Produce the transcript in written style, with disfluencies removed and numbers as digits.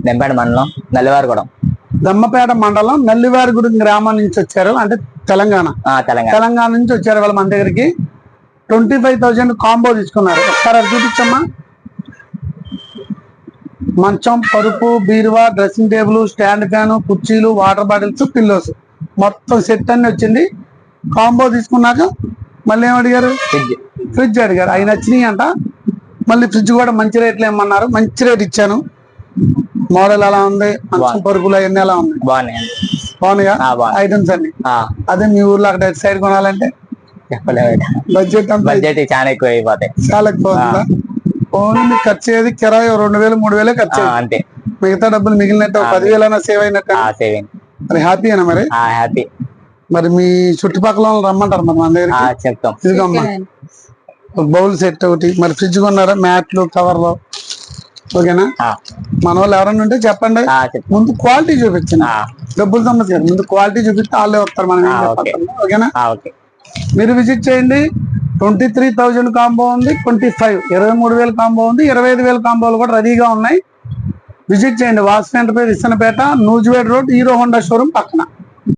దెంపేట మండలం నల్లివారిగూడెం. దమ్మపేట మండలం నల్లివారిగూడెం గ్రామం నుంచి వచ్చారు, అంటే తెలంగాణ నుంచి వచ్చారు వాళ్ళ మన దగ్గరికి. 25,000 కాంబో తీసుకున్నారు. ఒకసారి అది చూపించమ్మా. మంచం, పరుపు, బీరువా, డ్రెస్సింగ్ టేబుల్, స్టాండ్ ఫ్యాన్, కుర్చీలు, వాటర్ బాటిల్స్, పిల్లోస్ మొత్తం సెట్ అన్ని వచ్చింది. కాంబో తీసుకున్నాక మళ్ళీ ఏమడిగారు? ఫ్రిడ్జ్ అడిగారు. అవి నచ్చినాయి అంట. మళ్ళీ ఫ్రిడ్జ్ కూడా మంచి రేట్లు ఏమన్నారు, మంచి రేట్ ఇచ్చాను. మోడల్ ఎలా ఉంది, మంచం పరుపులు అవన్నీ ఎలా ఉన్నాయి? బాగున్నాయా ఐటమ్స్ అన్ని? అదే మీ ఊర్లో అక్కడ సైడ్ కొనాలంటే బడ్జెట్ చాలా ఎక్కువ అయిపోతాయి. చాలా ఎక్కువ. ఓన్లీ మీకు ఖర్చు అయ్యేది కిరాయి 2,000 3,000 ఖర్చు అంతే. మిగతా డబ్బులు మిగిలినట్టు 10,000 సేవ్ అయినట్టు. మరి హ్యాపీనా? మరి హ్యాపీ. మరి మీ చుట్టుపక్కల రమ్మంటారు మరి మన దగ్గర చెప్తాం. ఇదిగమ్మా బౌల్ సెట్ ఒకటి. మరి ఫ్రిడ్జ్ కొన్నారా? మ్యాట్లు, కవర్లు, ఓకేనా? మన వాళ్ళు ఎవరన్నా ఉంటే చెప్పండి. ముందు క్వాలిటీ చూపించండి, డబ్బులు సమస్య. ముందు క్వాలిటీ చూపిస్తే వాళ్ళే వస్తారు, మనం ఏం చెప్పాలి. ఓకేనా? మీరు విజిట్ చేయండి. 23,000 కాంబో ఉంది, 23,000 కాంబో ఉంది, 25,000 కాంబోలు కూడా రెడీగా ఉన్నాయి. విజిట్ చేయండి. Vasu enterprise, Isanapeta, Nuzvid road, hero Honda showroom పక్కన.